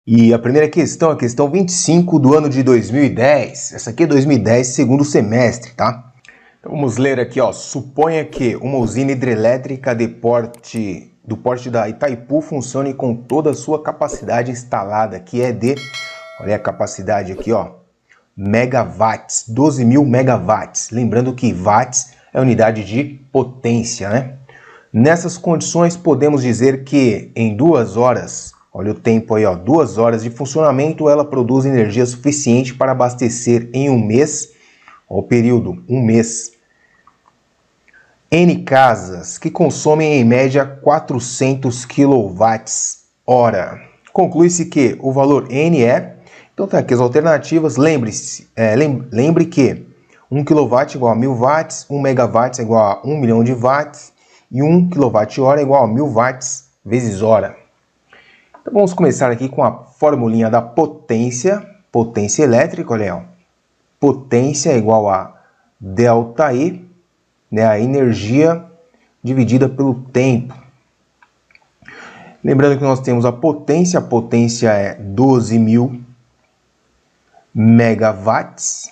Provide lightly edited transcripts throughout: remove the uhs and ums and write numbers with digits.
E a primeira questão, a questão 25 do ano de 2010. Essa aqui é 2010, segundo semestre, tá? Então vamos ler aqui, ó. Suponha que uma usina hidrelétrica do porte da Itaipu funcione com toda a sua capacidade instalada, que é de, olha a capacidade aqui, ó, megawatts, 12.000 megawatts. Lembrando que watts é unidade de potência, né? Nessas condições, podemos dizer que em 2 horas, olha o tempo aí, ó, 2 horas de funcionamento, ela produz energia suficiente para abastecer em um mês, ó, o período, um mês, N casas que consomem em média 400 kWh. Conclui-se que o valor N é... Então tá aqui as alternativas. Lembre que 1 kW é igual a 1000 watts, 1 megawatt é igual a 1 milhão de watts e 1 kWh é igual a 1000 watts vezes hora. Então vamos começar aqui com a formulinha da potência, potência elétrica, olha aí, ó. Potência é igual a ΔE, né, a energia dividida pelo tempo. Lembrando que nós temos a potência é 12.000 megawatts.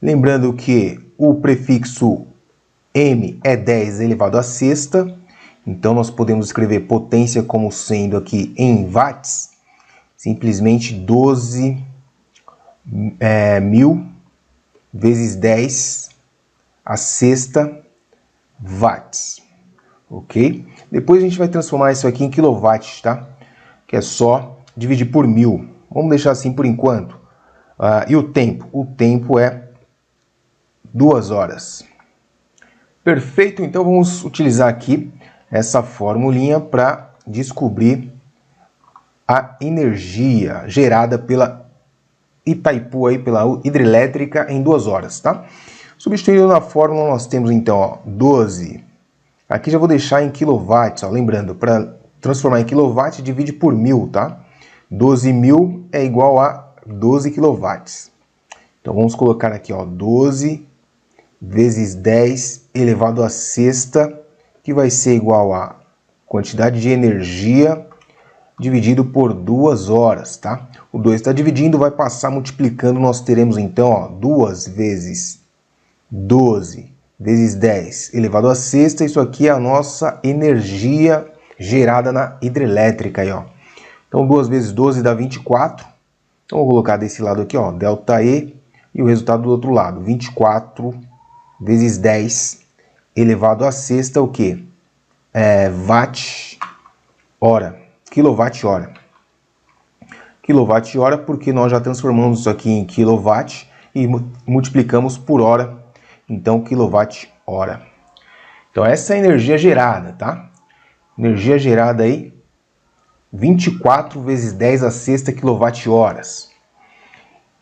Lembrando que o prefixo M é 10 elevado à sexta, então nós podemos escrever potência como sendo aqui em watts, simplesmente 12.000 vezes 10 a sexta watts, ok? Depois a gente vai transformar isso aqui em quilowatts, tá? Que é só dividir por 1000. Vamos deixar assim por enquanto. E o tempo? O tempo é 2 horas. Perfeito, então vamos utilizar aqui essa formulinha para descobrir a energia gerada pela Itaipu, aí, pela hidrelétrica em 2 horas, tá? Substituindo na fórmula, nós temos então, ó, 12. Aqui já vou deixar em quilowatts, ó, lembrando, para transformar em quilowatt, divide por 1000, tá? 12.000 é igual a 12 quilowatts. Então vamos colocar aqui, ó, 12 vezes 10 elevado à sexta, que vai ser igual a quantidade de energia dividido por 2 horas, tá? O 2 está dividindo, vai passar multiplicando, nós teremos então, ó, 2 vezes 12 vezes 10 elevado à sexta, isso aqui é a nossa energia gerada na hidrelétrica aí, ó. Então 2 vezes 12 dá 24. Então vou colocar desse lado aqui, ó, ΔE, e o resultado do outro lado, 24 vezes 10 elevado à sexta, o que? Watt-hora, quilowatt-hora. Quilowatt-hora porque nós já transformamos isso aqui em quilowatt e multiplicamos por hora. Então, quilowatt-hora. Então, essa é a energia gerada, tá? Energia gerada aí, 24 vezes 10 a sexta quilowatt-horas.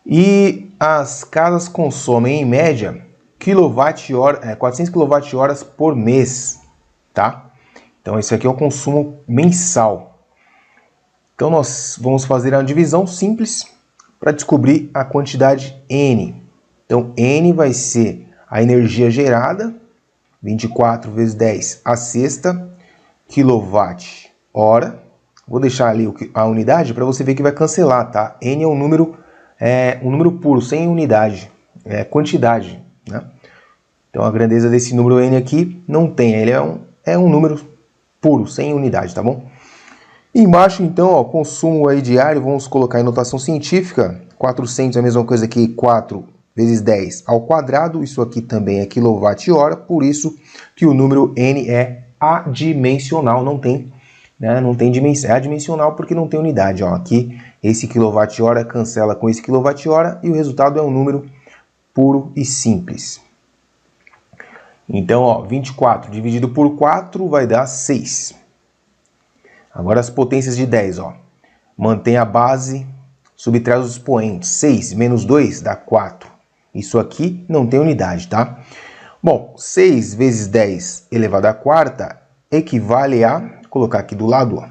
E as casas consomem, em média, 400 kWh por mês, tá? Então, esse aqui é o consumo mensal. Então, nós vamos fazer uma divisão simples para descobrir a quantidade N. Então, N vai ser a energia gerada, 24 vezes 10 a sexta, quilowatt-hora. Vou deixar ali a unidade para você ver que vai cancelar, tá? N é um número puro, sem unidade, é quantidade, né? Então a grandeza desse número N aqui não tem, ele é um número puro, sem unidade, tá bom? E embaixo então, ó, consumo aí diário, vamos colocar em notação científica, 400 é a mesma coisa que 4 vezes 10 ao quadrado, isso aqui também é quilowatt-hora, por isso que o número N é adimensional, não tem dimensão, é adimensional porque não tem unidade, ó, aqui esse quilowatt-hora cancela com esse quilowatt-hora e o resultado é um número puro e simples. Então, ó, 24 dividido por 4 vai dar 6. Agora as potências de 10, ó, mantém a base, subtrai os expoentes, 6 menos 2 dá 4. Isso aqui não tem unidade, tá? Bom, 6 vezes 10 elevado à quarta equivale a, vou colocar aqui do lado, ó.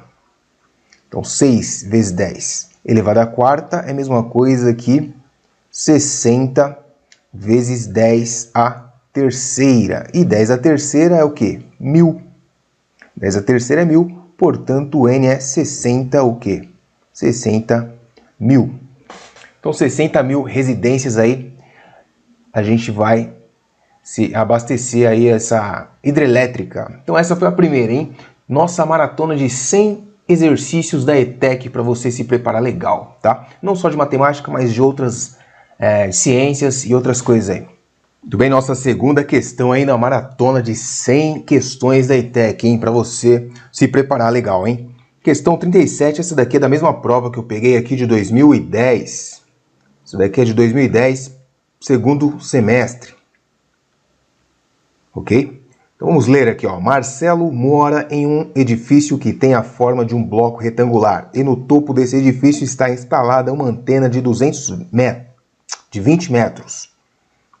Então, 6 vezes 10 elevado à quarta é a mesma coisa que 60 vezes 10 à terceira. E 10 à terceira é o quê? 1000. 10 à terceira é 1000, portanto, o N é 60 o quê? 60 mil. Então 60 mil residências aí, a gente vai se abastecer aí essa hidrelétrica. Então essa foi a primeira, hein? Nossa maratona de 100 exercícios da ETEC para você se preparar legal, tá? Não só de matemática, mas de outras ciências e outras coisas aí. Muito bem, nossa segunda questão aí na maratona de 100 questões da ETEC, hein? Para você se preparar legal, hein? Questão 37, essa daqui é da mesma prova que eu peguei aqui de 2010. Isso daqui é de 2010, segundo semestre. Ok? Então vamos ler aqui, ó. Marcelo mora em um edifício que tem a forma de um bloco retangular e no topo desse edifício está instalada uma antena de 20 metros.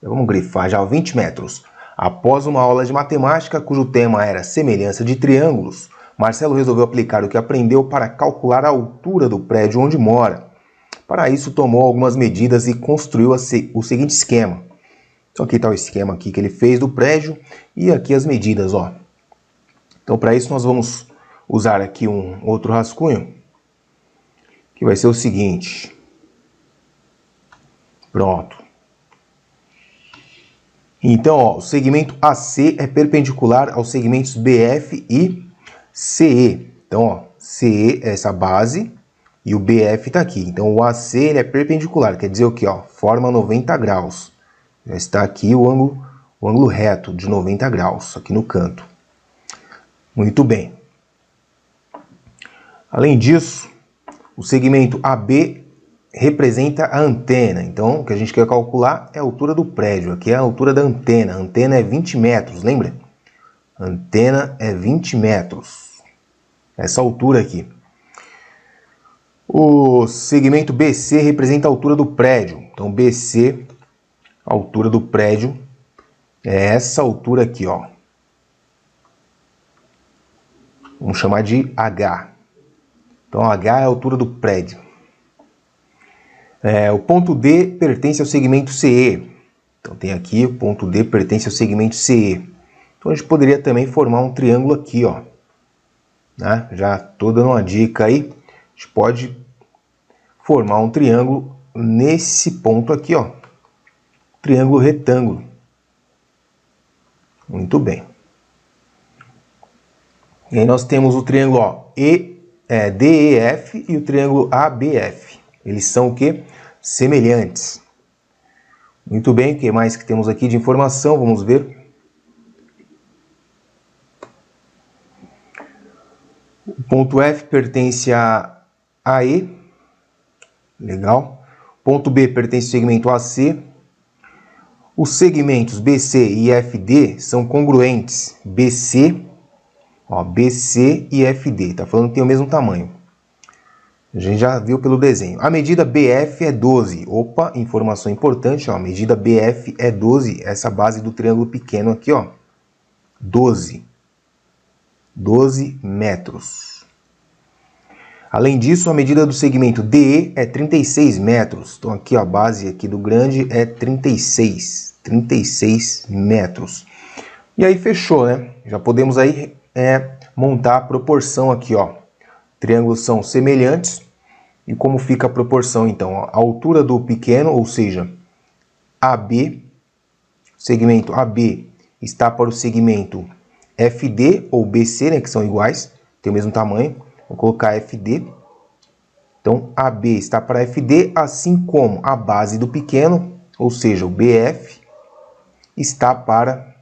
Vamos grifar já, 20 metros. Após uma aula de matemática cujo tema era semelhança de triângulos, Marcelo resolveu aplicar o que aprendeu para calcular a altura do prédio onde mora. Para isso, tomou algumas medidas e construiu o seguinte esquema. Então aqui está o esquema aqui que ele fez do prédio e aqui as medidas, ó. Então para isso nós vamos usar aqui um outro rascunho, que vai ser o seguinte. Pronto. Então, ó, o segmento AC é perpendicular aos segmentos BF e CE. Então, ó, CE é essa base e o BF está aqui. Então o AC ele é perpendicular, quer dizer o que, ó, forma 90 graus. Já está aqui o ângulo reto de 90 graus, aqui no canto. Muito bem. Além disso, o segmento AB representa a antena. Então, o que a gente quer calcular é a altura do prédio. Aqui é a altura da antena. A antena é 20 metros, lembra? A antena é 20 metros. Essa altura aqui. O segmento BC representa a altura do prédio. Então, BC... a altura do prédio é essa altura aqui, ó. Vamos chamar de H. Então, H é a altura do prédio. O ponto D pertence ao segmento CE. Então, tem aqui o ponto D pertence ao segmento CE. Então, a gente poderia também formar um triângulo aqui, ó. Né? Já estou dando uma dica aí. A gente pode formar um triângulo nesse ponto aqui, ó. Triângulo retângulo. Muito bem. E aí nós temos o triângulo, ó, DEF e o triângulo ABF. Eles são o quê? Semelhantes. Muito bem, o que mais que temos aqui de informação? Vamos ver. O ponto F pertence a AE. Legal. Ponto B pertence ao segmento AC. Os segmentos BC e FD são congruentes. BC e FD. Está falando que tem o mesmo tamanho. A gente já viu pelo desenho. A medida BF é 12. Opa, informação importante. Ó, a medida BF é 12. Essa base do triângulo pequeno aqui, ó. 12. 12 metros. Além disso, a medida do segmento DE é 36 metros. Então aqui ó, a base aqui do grande é 36 metros. E aí fechou, né? Já podemos aí montar a proporção aqui, ó. Triângulos são semelhantes. E como fica a proporção, então? A altura do pequeno, ou seja, AB, segmento AB está para o segmento FD ou BC, né, que são iguais, tem o mesmo tamanho. Vou colocar FD. Então, AB está para FD, assim como a base do pequeno, ou seja, o BF, está para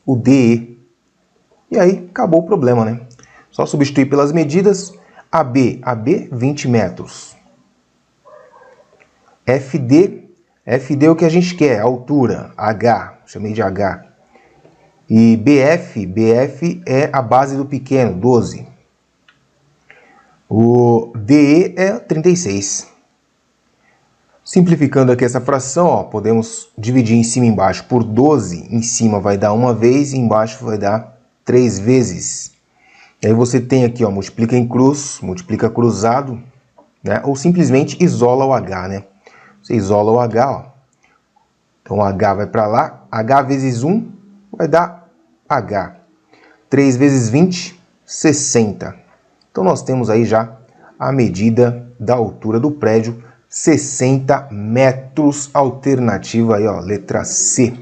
o DE. E aí, acabou o problema, né? Só substituir pelas medidas. AB, 20 metros. FD é o que a gente quer, a altura, H, chamei de H. E BF é a base do pequeno, 12. O DE é 36. Simplificando aqui essa fração, ó, podemos dividir em cima e embaixo por 12. Em cima vai dar uma vez e embaixo vai dar 3 vezes. E aí você tem aqui, ó, multiplica em cruz, multiplica cruzado, né? Ou simplesmente isola o H, né? Você isola o H, ó. Então o H vai para lá, H vezes 1 vai dar H. 3 vezes 20, 60. Então nós temos aí já a medida da altura do prédio, 60 metros. Alternativa aí, ó, letra C.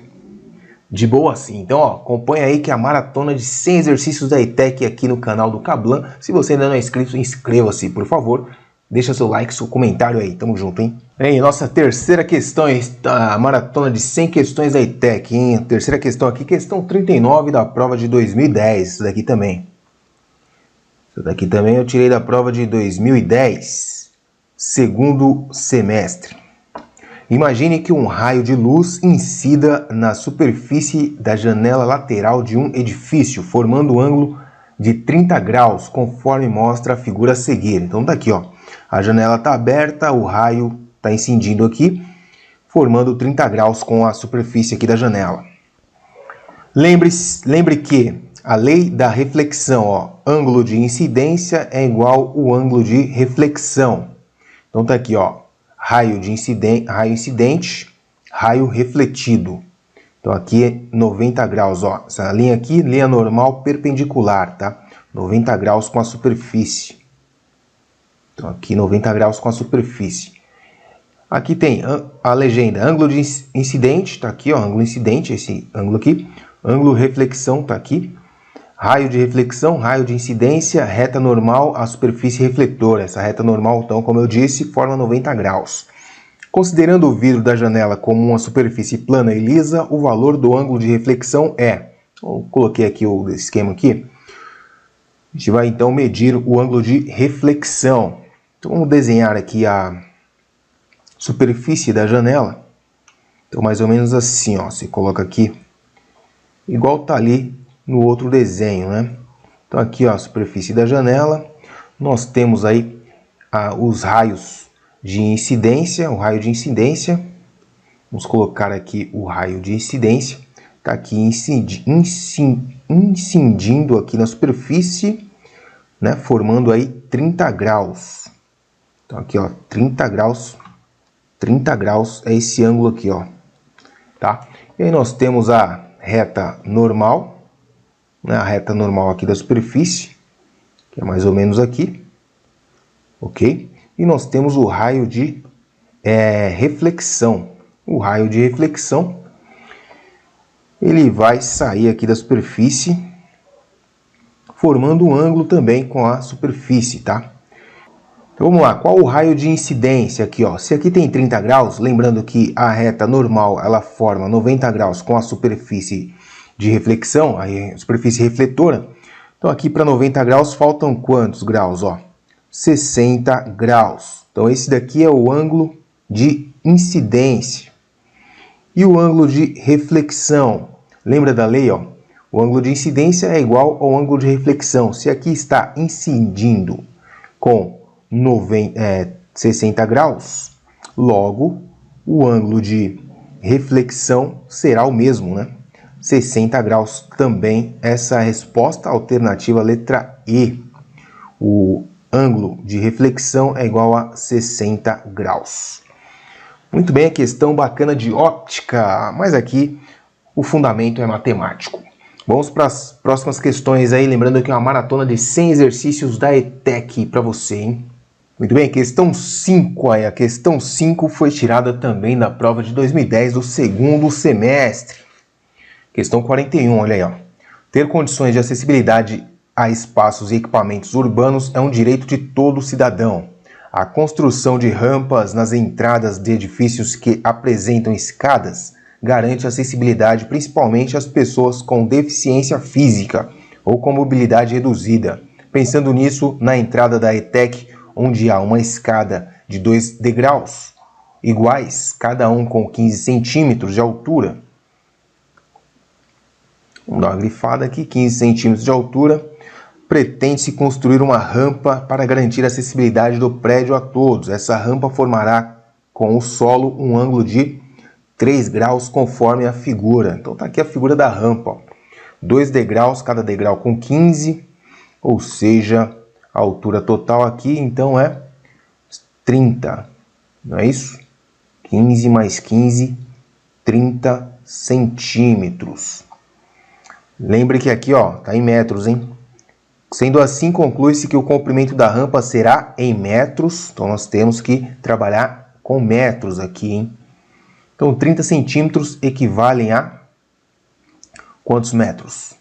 De boa assim. Então, ó, acompanha aí que a maratona de 100 exercícios da ETEC aqui no canal do Cablan. Se você ainda não é inscrito, inscreva-se, por favor. Deixa seu like, seu comentário aí. Tamo junto, hein? Bem, nossa terceira questão, a maratona de 100 questões da ETEC, hein? A terceira questão aqui, questão 39 da prova de 2010. Isso daqui também. Isso daqui também eu tirei da prova de 2010, segundo semestre. Imagine que um raio de luz incida na superfície da janela lateral de um edifício, formando um ângulo de 30 graus, conforme mostra a figura a seguir. Então tá aqui, ó. A janela está aberta, o raio está incidindo aqui, formando 30 graus com a superfície aqui da janela. Lembre que a lei da reflexão, ó, ângulo de incidência é igual ao ângulo de reflexão. Então tá aqui, ó, raio incidente, raio refletido. Então aqui é 90 graus, ó. Essa linha aqui, linha normal perpendicular, tá? 90 graus com a superfície. Então aqui 90 graus com a superfície. Aqui tem a legenda, ângulo de incidente, tá aqui, ó, ângulo incidente, esse ângulo aqui. Ângulo reflexão, tá aqui. Raio de reflexão, raio de incidência, reta normal, a superfície refletora. Essa reta normal, então, como eu disse, forma 90 graus. Considerando o vidro da janela como uma superfície plana e lisa, o valor do ângulo de reflexão é... Eu coloquei aqui o esquema aqui. A gente vai, então, medir o ângulo de reflexão. Então, vamos desenhar aqui a superfície da janela. Então, mais ou menos assim, ó. Você coloca aqui, igual tá ali no outro desenho, né? Então aqui, ó, a superfície da janela, nós temos aí os raios de incidência, o raio de incidência. Vamos colocar aqui o raio de incidência, tá aqui incidindo aqui na superfície, né? Formando aí 30 graus. Então aqui, ó, 30 graus é esse ângulo aqui, ó, tá? E aí nós temos a reta normal, né, a reta normal aqui da superfície, que é mais ou menos aqui, ok? E nós temos o raio de reflexão. O raio de reflexão, ele vai sair aqui da superfície, formando um ângulo também com a superfície, tá? Então vamos lá, qual o raio de incidência aqui, ó? Se aqui tem 30 graus, lembrando que a reta normal, ela forma 90 graus com a superfície de reflexão, a superfície refletora. Então aqui para 90 graus faltam quantos graus, ó? 60 graus. Então esse daqui é o ângulo de incidência. E o ângulo de reflexão? Lembra da lei, ó? O ângulo de incidência é igual ao ângulo de reflexão. Se aqui está incidindo com 60 graus, logo o ângulo de reflexão será o mesmo, né? 60 graus também. Essa é a resposta alternativa, letra E. O ângulo de reflexão é igual a 60 graus. Muito bem, a questão bacana de óptica, mas aqui o fundamento é matemático. Vamos para as próximas questões aí, lembrando que é uma maratona de 100 exercícios da ETEC para você, hein? Muito bem, questão 5 aí. A questão 5 foi tirada também da prova de 2010 do segundo semestre. Questão 41, olha aí, ó. Ter condições de acessibilidade a espaços e equipamentos urbanos é um direito de todo cidadão. A construção de rampas nas entradas de edifícios que apresentam escadas garante acessibilidade principalmente às pessoas com deficiência física ou com mobilidade reduzida. Pensando nisso, na entrada da ETEC, onde há uma escada de 2 degraus iguais, cada um com 15 centímetros de altura. Vamos dar uma grifada aqui, 15 centímetros de altura. Pretende-se construir uma rampa para garantir a acessibilidade do prédio a todos. Essa rampa formará com o solo um ângulo de 3 graus conforme a figura. Então tá aqui a figura da rampa, ó. 2 degraus, cada degrau com 15, ou seja, a altura total aqui então é 30, não é isso? 15 mais 15, 30 centímetros. Lembre que aqui, ó, tá em metros, hein? Sendo assim, conclui-se que o comprimento da rampa será em metros. Então, nós temos que trabalhar com metros aqui, hein? Então, 30 centímetros equivalem a quantos metros?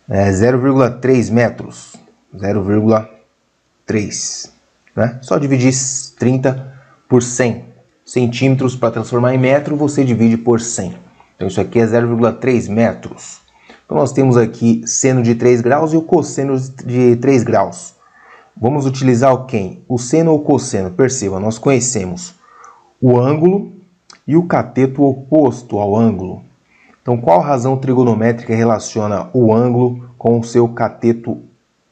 0,3 metros. 0,3. Né? Só dividir 30 por 100 centímetros para transformar em metro, você divide por 100. Então, isso aqui é 0,3 metros. Então, nós temos aqui seno de 3 graus e o cosseno de 3 graus. Vamos utilizar o quem? O seno ou o cosseno? Perceba, nós conhecemos o ângulo e o cateto oposto ao ângulo. Então, qual razão trigonométrica relaciona o ângulo com o seu cateto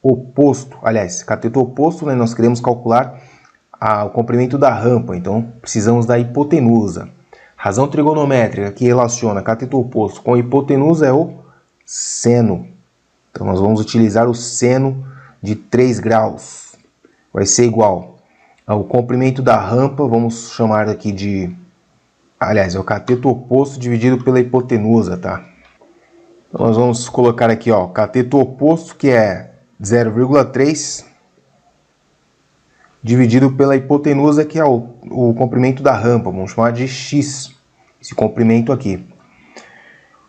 oposto? Aliás, cateto oposto, né, nós queremos calcular o comprimento da rampa, então precisamos da hipotenusa. Razão trigonométrica que relaciona cateto oposto com hipotenusa é o seno. Então, nós vamos utilizar o seno de 3 graus. Vai ser igual ao comprimento da rampa, vamos chamar aqui de... Aliás, é o cateto oposto dividido pela hipotenusa, tá? Então, nós vamos colocar aqui, ó, cateto oposto, que é 0,3, dividido pela hipotenusa, que é o comprimento da rampa. Vamos chamar de x, esse comprimento aqui.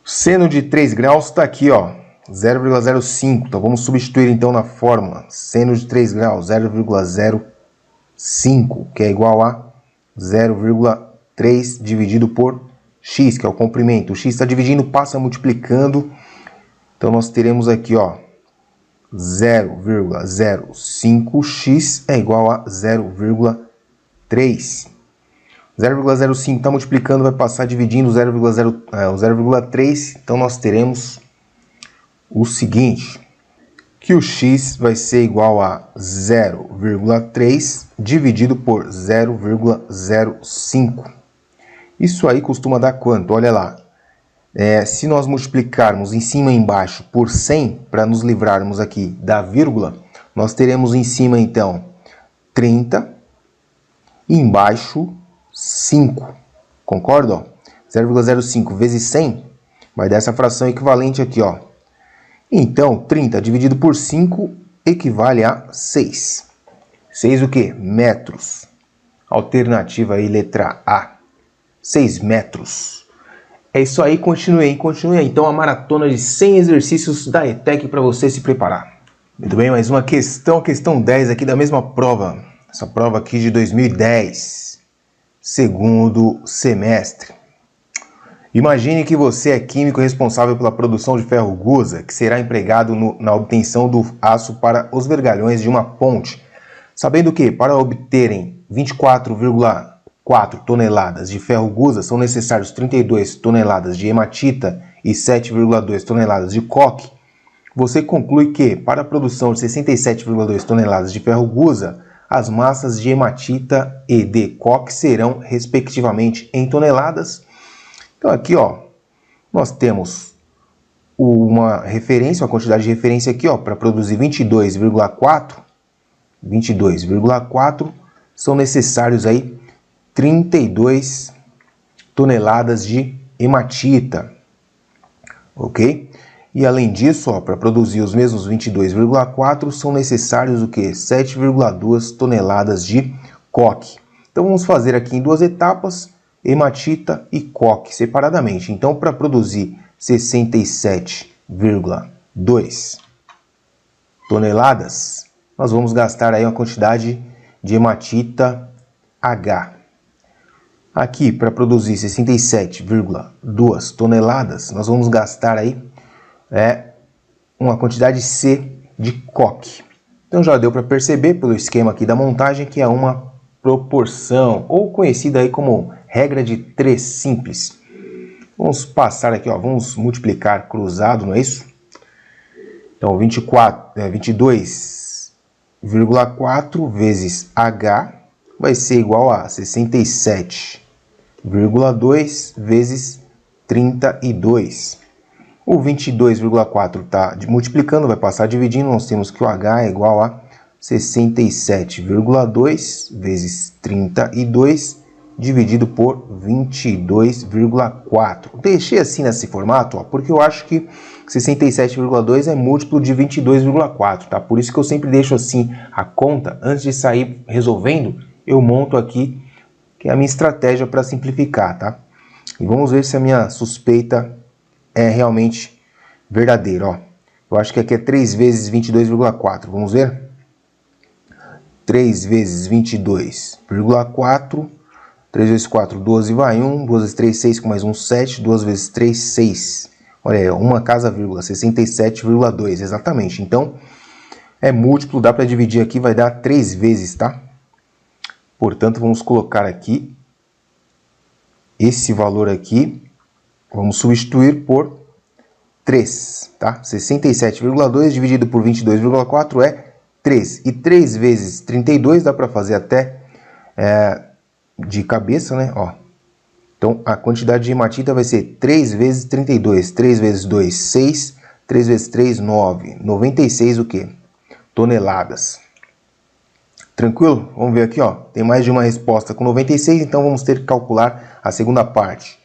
Seno de 3 graus está aqui, ó, 0,05. Então, vamos substituir então na fórmula. Seno de 3 graus, 0,05, que é igual a 0,3 dividido por x, que é o comprimento. O x está dividindo, passa multiplicando. Então, nós teremos aqui, ó, 0,05x é igual a 0,3. 0,05 está multiplicando, vai passar dividindo 0,3. Então, nós teremos o seguinte, que o x vai ser igual a 0,3 dividido por 0,05. Isso aí costuma dar quanto? Olha lá. Se nós multiplicarmos em cima e embaixo por 100, para nos livrarmos aqui da vírgula, nós teremos em cima, então, 30 e embaixo 5. Concorda? 0,05 vezes 100 vai dar essa fração equivalente aqui, ó. Então, 30 dividido por 5 equivale a 6. 6 o quê? Metros. Alternativa aí, letra A. 6 metros. É isso aí, continue aí. Então, a maratona de 100 exercícios da ETEC para você se preparar. Muito bem, mais uma questão, questão 10 aqui da mesma prova. Essa prova aqui de 2010. Segundo semestre. Imagine que você é químico responsável pela produção de ferro gusa, que será empregado na obtenção do aço para os vergalhões de uma ponte. Sabendo que, para obterem 24,4 toneladas de ferro gusa, são necessários 32 toneladas de hematita e 7,2 toneladas de coque, você conclui que, para a produção de 67,2 toneladas de ferro gusa, as massas de hematita e de coque serão, respectivamente, em toneladas. Então, aqui, ó, nós temos uma referência, uma quantidade de referência aqui, ó, para produzir 22,4 são necessários aí 32 toneladas de hematita, ok? E além disso, para produzir os mesmos 22,4 são necessários o quê? 7,2 toneladas de coque. Então vamos fazer aqui em duas etapas, hematita e coque separadamente. Então, para produzir 67,2 toneladas, nós vamos gastar aí uma quantidade de hematita H. Aqui, para produzir 67,2 toneladas, nós vamos gastar aí uma quantidade C de coque. Então já deu para perceber pelo esquema aqui da montagem que é uma proporção, ou conhecida aí como regra de 3 simples. Vamos passar aqui, ó, vamos multiplicar cruzado, não é isso? Então 22,4 vezes H vai ser igual a 67,2 vezes 32. O 22,4 está multiplicando, vai passar dividindo, nós temos que o H é igual a 67,2 vezes 32 dividido por 22,4. Deixei assim nesse formato, ó, porque eu acho que 67,2 é múltiplo de 22,4, tá? Por isso que eu sempre deixo assim a conta, antes de sair resolvendo, eu monto aqui, que é a minha estratégia para simplificar, tá? E vamos ver se a minha suspeita é realmente verdadeira, ó. Eu acho que aqui é 3 vezes 22,4, vamos ver? 3 vezes 22,4, 3 vezes 4, 12 vai 1, 2 vezes 3, 6, com mais 1, 7, 2 vezes 3, 6. Olha aí, uma casa vírgula, 67,2, exatamente. Então, é múltiplo, dá para dividir aqui, vai dar 3 vezes, tá? Portanto, vamos colocar aqui esse valor aqui, vamos substituir por 3, tá? 67,2 dividido por 22,4 é 3. E 3 vezes 32 dá para fazer até de cabeça, né? Ó. Então, a quantidade de hematita vai ser 3 vezes 32. 3 vezes 2, 6. 3 vezes 3, 9. 96 o quê? Toneladas. Tranquilo? Vamos ver aqui, ó. Tem mais de uma resposta com 96, então vamos ter que calcular a segunda parte.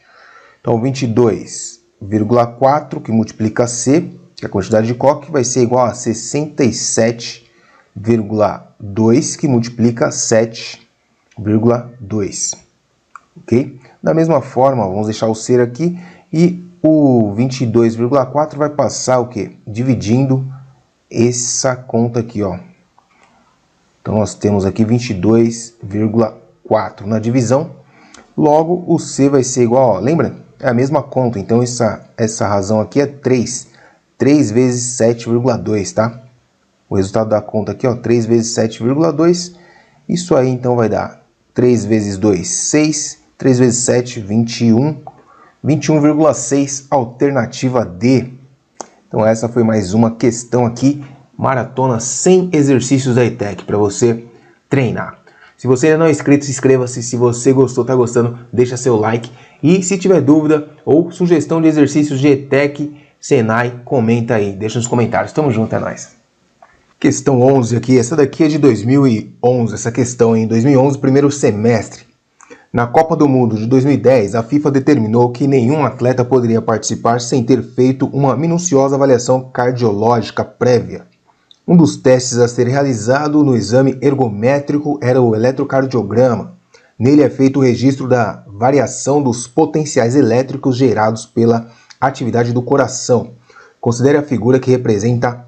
Então, 22,4 que multiplica C, que é a quantidade de coque, vai ser igual a 67,2 que multiplica 7,2. Ok? Da mesma forma, vamos deixar o ser aqui e o 22,4 vai passar o quê? Dividindo essa conta aqui, ó. Então, nós temos aqui 22,4 na divisão. Logo, o C vai ser igual, ó, lembra? É a mesma conta, então essa razão aqui é 3. 3 vezes 7,2, tá? O resultado da conta aqui, ó, 3 vezes 7,2. Isso aí, então, vai dar 3 vezes 2, 6. 3 vezes 7, 21. 21,6, alternativa D. Então, essa foi mais uma questão aqui, maratona sem exercícios da ETEC, para você treinar. Se você ainda não é inscrito, se inscreva-se. Se você gostou, tá gostando, deixa seu like. E se tiver dúvida ou sugestão de exercícios de ETEC, Senai, comenta aí, deixa nos comentários. Tamo junto, é nóis. Questão 11 aqui, essa daqui é de 2011, essa questão em 2011, primeiro semestre. Na Copa do Mundo de 2010, a FIFA determinou que nenhum atleta poderia participar sem ter feito uma minuciosa avaliação cardiológica prévia. Um dos testes a ser realizado no exame ergométrico era o eletrocardiograma. Nele é feito o registro da variação dos potenciais elétricos gerados pela atividade do coração. Considere a figura que representa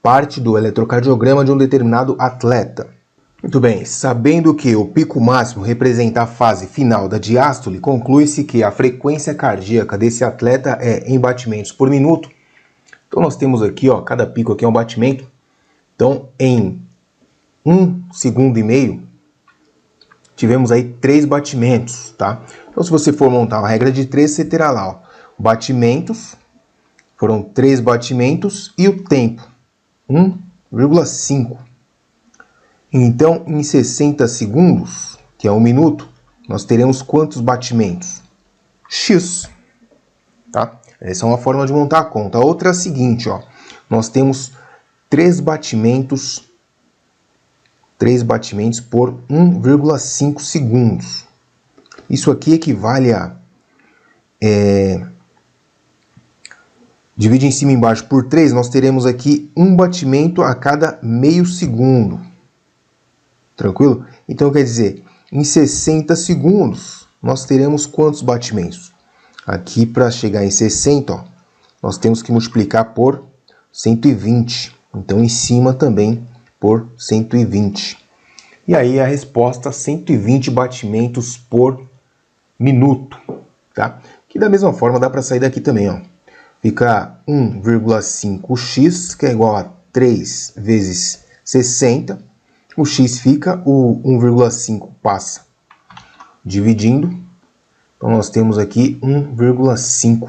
parte do eletrocardiograma de um determinado atleta. Muito bem, sabendo que o pico máximo representa a fase final da diástole, conclui-se que a frequência cardíaca desse atleta é em batimentos por minuto. Então nós temos aqui, ó, cada pico aqui é um batimento. Então, em 1,5 segundos, tivemos aí 3 batimentos, tá? Então, se você for montar uma regra de 3, você terá lá, ó, batimentos, foram 3 batimentos, e o tempo, 1,5. Então, em 60 segundos, que é 1 minuto, nós teremos quantos batimentos? X, tá? Essa é uma forma de montar a conta. A outra é a seguinte, ó, nós temos 3 batimentos por 1,5 segundos. Isso aqui equivale a... divide em cima e embaixo por 3, nós teremos aqui um batimento a cada meio segundo. Tranquilo? Então, quer dizer, em 60 segundos, nós teremos quantos batimentos? Aqui, para chegar em 60, ó, nós temos que multiplicar por 120. Então, em cima também por 120. E aí, a resposta, 120 batimentos por minuto, tá? Que da mesma forma, dá para sair daqui também, ó. Fica 1,5x, que é igual a 3 vezes 60. O x fica, o 1,5 passa dividindo. Então, nós temos aqui 1,5. O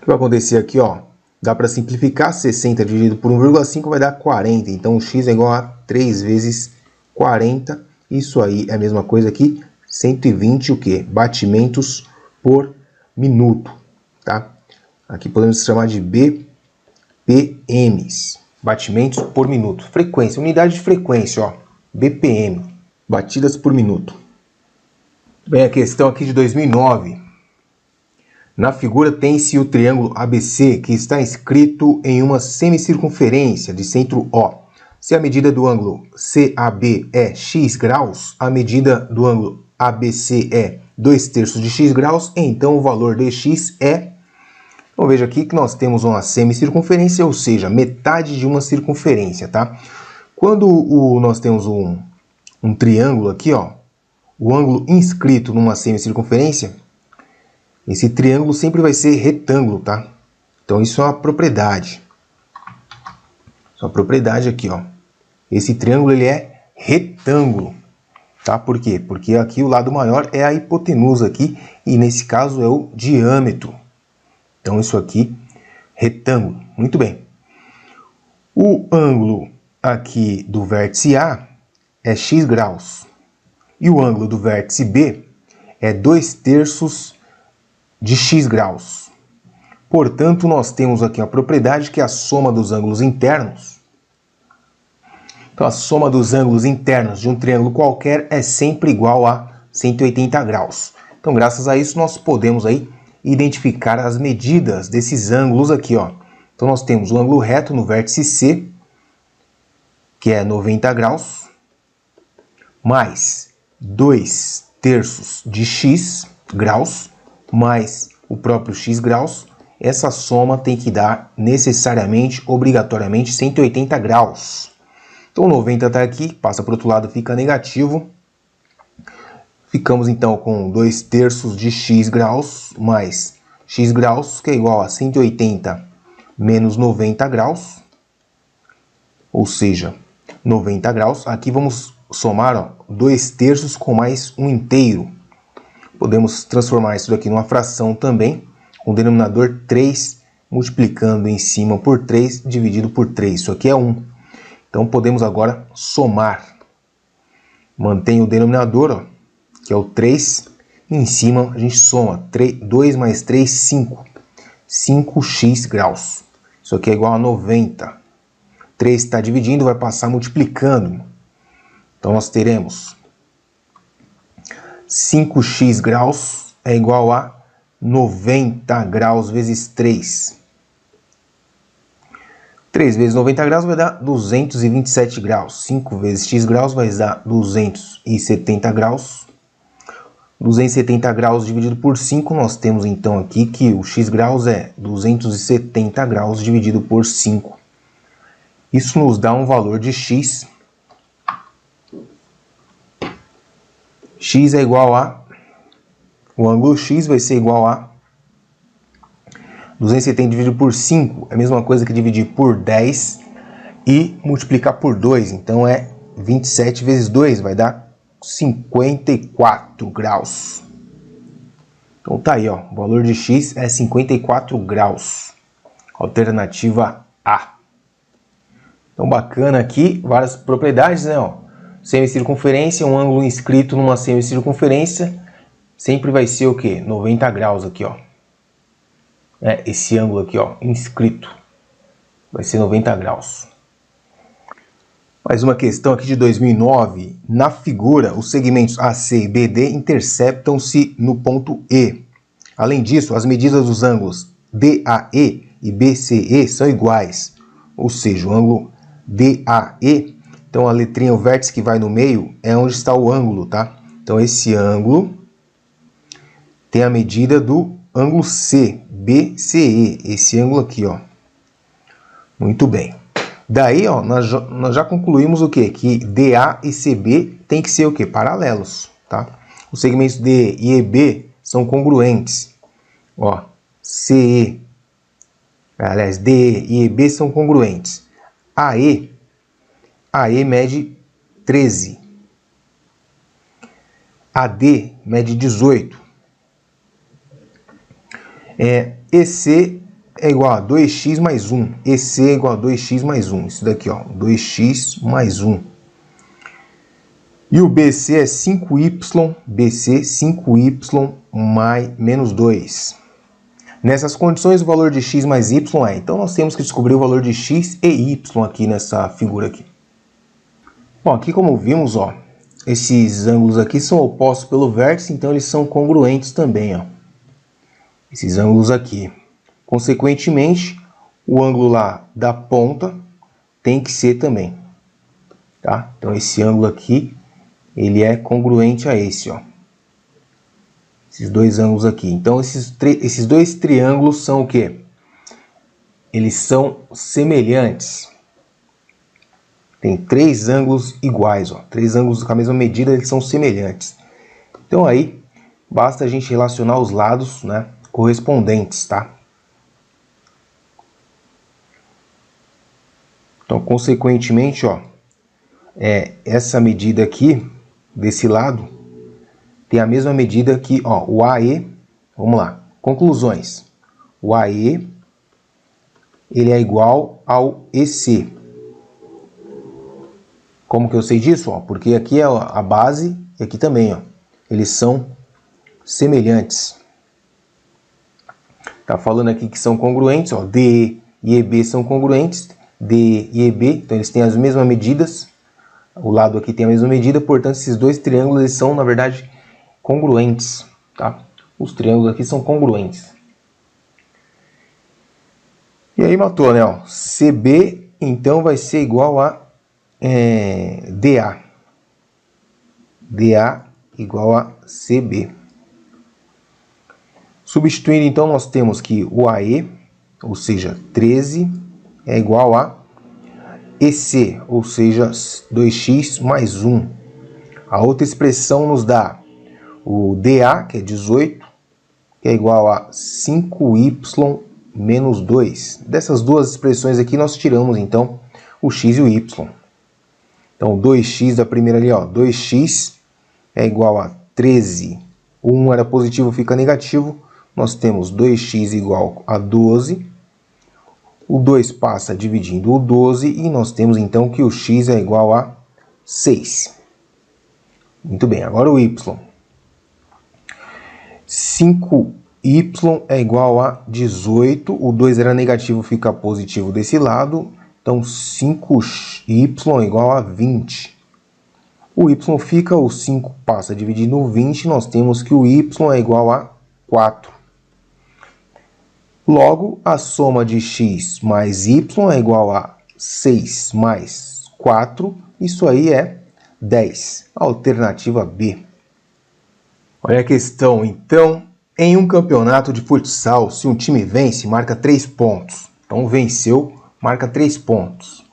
que vai acontecer aqui, ó? Dá para simplificar, 60 dividido por 1,5 vai dar 40. Então, o x é igual a 3 vezes 40. Isso aí é a mesma coisa aqui, 120 o quê? Batimentos por minuto, tá? Aqui podemos chamar de BPMs. Batimentos por minuto. Frequência, unidade de frequência, ó. BPM, batidas por minuto. Bem, a questão aqui de 2009. Na figura tem-se o triângulo ABC, que está inscrito em uma semicircunferência de centro O. Se a medida do ângulo CAB é x graus, a medida do ângulo ABC é 2/3 de x graus, então o valor de x é... Então veja aqui que nós temos uma semicircunferência, ou seja, metade de uma circunferência, tá? Quando nós temos um triângulo aqui, ó, o ângulo inscrito numa semicircunferência, esse triângulo sempre vai ser retângulo, tá? Então isso é uma propriedade. Isso é uma propriedade aqui, ó. Esse triângulo ele é retângulo, tá? Por quê? Porque aqui o lado maior é a hipotenusa aqui e nesse caso é o diâmetro. Então isso aqui, retângulo. Muito bem. O ângulo aqui do vértice A é x graus. E o ângulo do vértice B é 2/3 de x graus. Portanto, nós temos aqui a propriedade que é a soma dos ângulos internos. Então, a soma dos ângulos internos de um triângulo qualquer é sempre igual a 180 graus. Então, graças a isso, nós podemos aí identificar as medidas desses ângulos aqui, ó. Então, nós temos o ângulo reto no vértice C, que é 90 graus, mais 2/3 de x graus, mais o próprio x graus. Essa soma tem que dar necessariamente, obrigatoriamente, 180 graus. Então, 90 está aqui, passa para o outro lado, fica negativo. Ficamos, então, com 2/3 de x graus mais x graus, que é igual a 180 menos 90 graus. Ou seja, 90 graus. Aqui vamos somar, ó, 2/3 com mais um inteiro. Podemos transformar isso daqui numa fração também, com o denominador 3, multiplicando em cima por 3, dividido por 3. Isso aqui é 1. Então, podemos agora somar. Mantém o denominador, ó, que é o 3. E em cima, a gente soma. 2 mais 3, 5. 5x graus. Isso aqui é igual a 90. 3 está dividindo, vai passar multiplicando. Então, nós teremos 5x graus é igual a 90 graus vezes 3. 3 vezes 90 graus vai dar 227 graus. 5 vezes x graus vai dar 270 graus. 270 graus dividido por 5, nós temos então aqui que o x graus é 270 graus dividido por 5. Isso nos dá um valor de x. X é igual a... O ângulo x vai ser igual a 270 dividido por 5 é a mesma coisa que dividir por 10 e multiplicar por 2. Então é 27 vezes 2, vai dar 54 graus. Então tá aí, ó, o valor de x é 54 graus. Alternativa A. Então bacana aqui, várias propriedades, né, ó. Semicircunferência, um ângulo inscrito numa semicircunferência, sempre vai ser o quê? 90 graus aqui, ó. Esse ângulo aqui, ó, inscrito, vai ser 90 graus. Mais uma questão aqui de 2009. Na figura, os segmentos AC e BD interceptam-se no ponto E. Além disso, as medidas dos ângulos DAE e BCE são iguais. Ou seja, o ângulo DAE, então a letrinha, o vértice que vai no meio, é onde está o ângulo, tá? Então esse ângulo tem a medida do ângulo C, BCE, esse ângulo aqui, ó. Muito bem. Daí, ó, nós já concluímos o quê? Que DA e CB tem que ser o quê? Paralelos, tá? Os segmentos D e EB são congruentes. Ó, CE, aliás, DE e EB são congruentes. AE mede 13. AD mede 18. EC é igual a 2x mais 1. EC é igual a 2x mais 1. Isso daqui, ó, 2x mais 1. E o BC é 5y, BC 5y mais menos 2. Nessas condições, o valor de x mais y é... Então, nós temos que descobrir o valor de x e y aqui nessa figura aqui. Bom, aqui como vimos, ó, esses ângulos aqui são opostos pelo vértice, então eles são congruentes também, ó. esses ângulos aqui. Consequentemente, o ângulo lá da ponta tem que ser também, tá? Então esse ângulo aqui, ele é congruente a esse, ó. Esses dois ângulos aqui. Então esses dois triângulos são o quê? Eles são semelhantes. Tem três ângulos iguais, ó. Três ângulos com a mesma medida, eles são semelhantes. Então aí, basta a gente relacionar os lados, né, correspondentes, tá? Então, consequentemente, ó, essa medida aqui, desse lado, tem a mesma medida que, ó, o AE, vamos lá, conclusões. O AE, ele é igual ao EC. Como que eu sei disso? Ó, porque aqui é a base e aqui também, ó, eles são semelhantes. Tá falando aqui que são congruentes, ó, DE e EB são congruentes, DE e EB, então eles têm as mesmas medidas, o lado aqui tem a mesma medida, portanto esses dois triângulos eles são, na verdade, congruentes, tá? Os triângulos aqui são congruentes. E aí matou, né? Ó, CB, então, vai ser igual a DA. DA igual a CB. Substituindo, então, nós temos que o AE, ou seja, 13, é igual a EC, ou seja, 2x mais 1. A outra expressão nos dá o DA, que é 18, que é igual a 5y menos 2. Dessas duas expressões aqui, nós tiramos, então, o x e o y. Então, 2x da primeira ali, ó, 2x é igual a 13. O 1 era positivo, fica negativo. Nós temos 2x igual a 12. O 2 passa dividindo o 12 e nós temos então que o x é igual a 6. Muito bem, agora o y. 5y é igual a 18. O 2 era negativo, fica positivo desse lado. Então 5y é igual a 20. O y fica, o 5 passa dividindo o 20, nós temos que o y é igual a 4. Logo, a soma de x mais y é igual a 6 mais 4. Isso aí é 10. Alternativa B. Olha a questão, então. Em um campeonato de futsal, se um time vence, marca 3 pontos. Então, venceu, marca 3 pontos.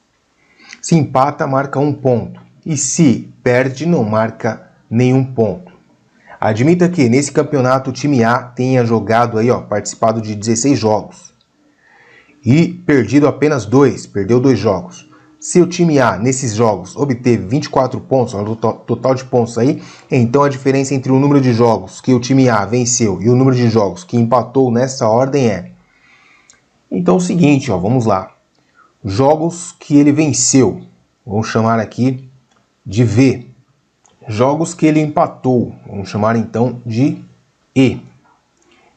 Se empata, marca 1 ponto. E se perde, não marca nenhum ponto. Admita que nesse campeonato o time A tenha jogado aí, ó, participado de 16 jogos e perdido apenas 2, perdeu 2 jogos. Se o time A nesses jogos obteve 24 pontos, o total de pontos aí, então a diferença entre o número de jogos que o time A venceu e o número de jogos que empatou nessa ordem é. Então é o seguinte, ó, vamos lá. Jogos que ele venceu, vamos chamar aqui de V. Jogos que ele empatou, vamos chamar então de E.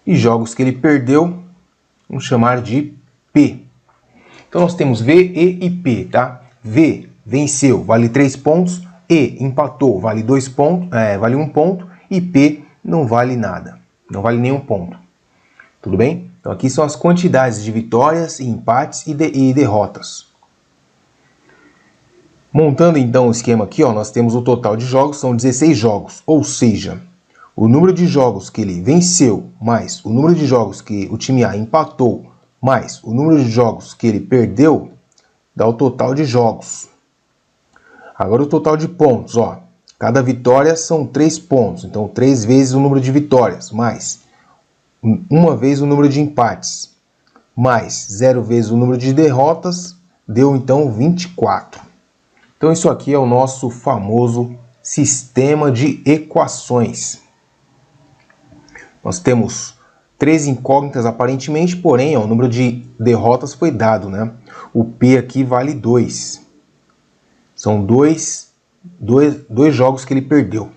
E jogos que ele perdeu, vamos chamar de P. Então nós temos V, E e P, tá? V venceu, vale 3 pontos. E empatou, vale 2 pontos, vale 1 ponto. E P não vale nada, não vale nenhum ponto. Tudo bem? Então aqui são as quantidades de vitórias, empates e derrotas. Montando então o esquema aqui, ó, nós temos o total de jogos, são 16 jogos, ou seja, o número de jogos que ele venceu, mais o número de jogos que o time A empatou, mais o número de jogos que ele perdeu, dá o total de jogos. Agora o total de pontos, ó, cada vitória são 3 pontos, então 3 vezes o número de vitórias, mais 1 vez o número de empates, mais 0 vezes o número de derrotas, deu então 24. Então isso aqui é o nosso famoso sistema de equações. Nós temos 3 incógnitas aparentemente, porém ó, o número de derrotas foi dado, né? O P aqui vale 2. São dois jogos que ele perdeu.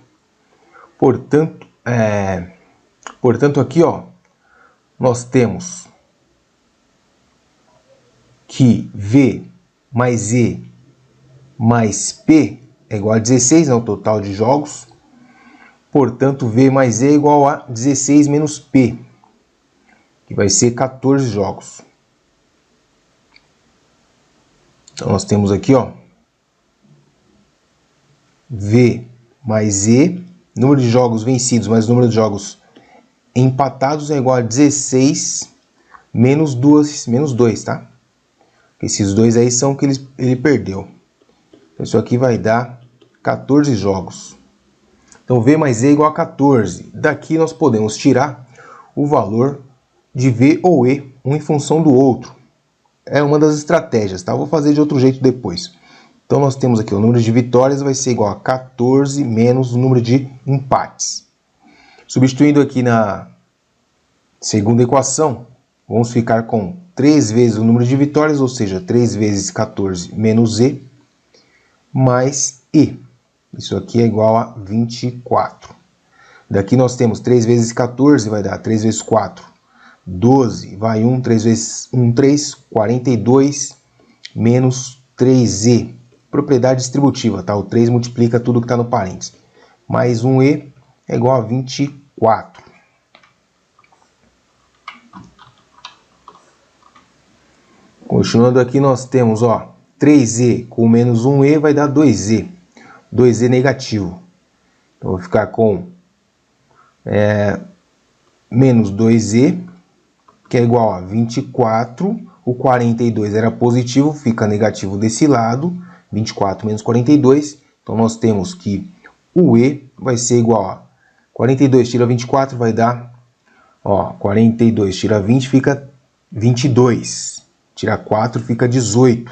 Portanto, aqui ó, nós temos que V mais E mais P é igual a 16, né, o total de jogos. Portanto, V mais E é igual a 16 menos P. que vai ser 14 jogos. Então nós temos aqui, ó, V mais E, número de jogos vencidos mais número de jogos empatados é igual a 16 menos 2, tá? Esses dois aí são que ele perdeu. Então isso aqui vai dar 14 jogos. Então V mais E é igual a 14. Daqui nós podemos tirar o valor de V ou E, um em função do outro. É uma das estratégias, tá? Eu vou fazer de outro jeito depois. Então nós temos aqui o número de vitórias vai ser igual a 14 menos o número de empates. Substituindo aqui na segunda equação, vamos ficar com 3 vezes o número de vitórias, ou seja, 3 vezes 14 menos E, mais E. Isso aqui é igual a 24. Daqui nós temos 3 vezes 14, vai dar 3 vezes 4, 12. Vai 1, 3 vezes 1, 3, 42, menos 3E. Propriedade distributiva, tá? O 3 multiplica tudo que está no parênteses. Mais 1E é igual a 24. Continuando aqui, nós temos, ó, 3E com menos 1E vai dar 2E. 2E negativo. Então, eu vou ficar com menos 2E, que é igual a 24. O 42 era positivo, fica negativo desse lado. 24 menos 42. Então, nós temos que o E vai ser igual a 42 tira 24, vai dar, ó, 42 tira 20, fica 22. Tira 4, fica 18.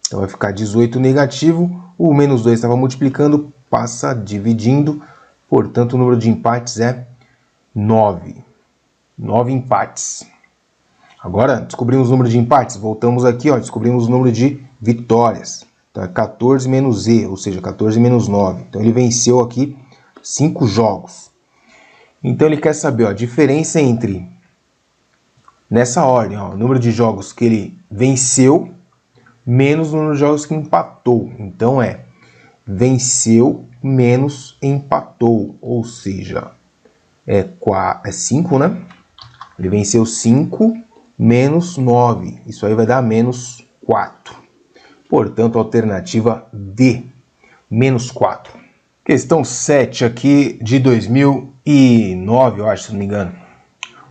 Então, vai ficar 18 negativo. O menos 2 estava multiplicando, passa dividindo. Portanto, o número de empates é 9. 9 empates. Agora, descobrimos o número de empates. Voltamos aqui, ó, descobrimos o número de vitórias. Então, é 14 menos E, ou seja, 14 menos 9. Então, ele venceu aqui 5 jogos. Então, ele quer saber, ó, a diferença entre, nessa ordem, ó, o número de jogos que ele venceu menos o número de jogos que empatou. Então, venceu menos empatou, ou seja, é 5, né? Ele venceu 5 menos 9. Isso aí vai dar menos 4. Portanto, alternativa D, menos 4. Questão 7 aqui de 2009, eu acho, se não me engano.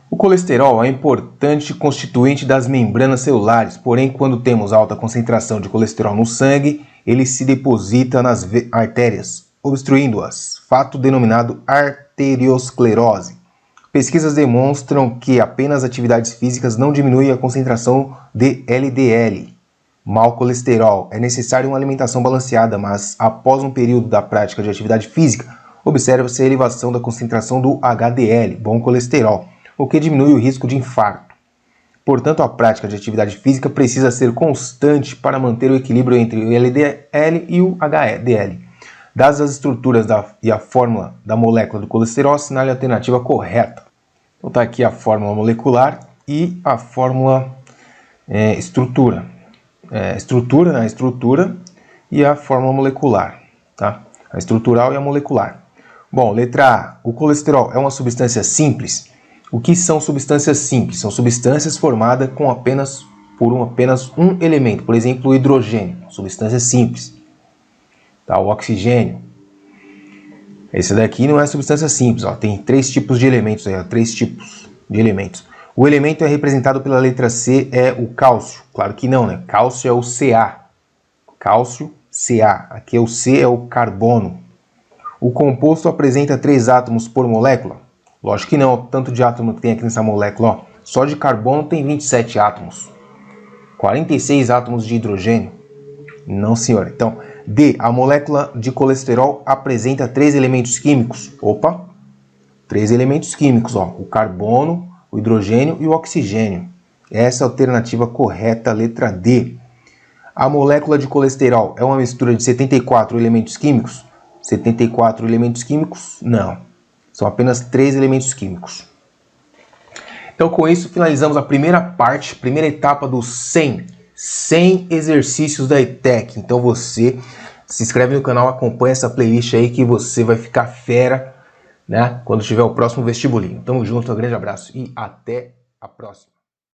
O colesterol é um importante constituinte das membranas celulares, porém, quando temos alta concentração de colesterol no sangue, ele se deposita nas artérias, obstruindo-as, fato denominado arteriosclerose. Pesquisas demonstram que apenas atividades físicas não diminuem a concentração de LDL, mau colesterol. É necessária uma alimentação balanceada, mas após um período da prática de atividade física, observa-se a elevação da concentração do HDL, bom colesterol, o que diminui o risco de infarto. Portanto, a prática de atividade física precisa ser constante para manter o equilíbrio entre o LDL e o HDL. Dadas as estruturas e a fórmula da molécula do colesterol, assinale a alternativa correta. Então está aqui a fórmula molecular e a fórmula estrutura. Estrutura e a fórmula molecular, tá? A estrutural e a molecular. Bom, letra A. O colesterol é uma substância simples. O que são substâncias simples? São substâncias formadas com apenas um elemento, por exemplo, o hidrogênio, substância simples. Tá, o oxigênio. Esse daqui não é substância simples, ó, tem 3 tipos de elementos aí, ó, 3 tipos de elementos. O elemento é representado pela letra C, é o cálcio. Claro que não, né? Cálcio é o Ca. Cálcio, Ca. Aqui é o C, é o carbono. O composto apresenta 3 átomos por molécula? Lógico que não, o tanto de átomo que tem aqui nessa molécula, ó. Só de carbono tem 27 átomos. 46 átomos de hidrogênio. Não, senhor. Então, D. A molécula de colesterol apresenta 3 elementos químicos. Opa! 3 elementos químicos, ó. O carbono, o hidrogênio e o oxigênio. Essa é a alternativa correta, letra D. A molécula de colesterol é uma mistura de 74 elementos químicos? 74 elementos químicos? Não. São apenas 3 elementos químicos. Então, com isso, finalizamos a primeira parte, primeira etapa dos 100 exercícios da ETEC. Então, você se inscreve no canal, acompanha essa playlist aí que você vai ficar fera, né, quando tiver o próximo vestibulinho. Tamo junto, um grande abraço e até a próxima.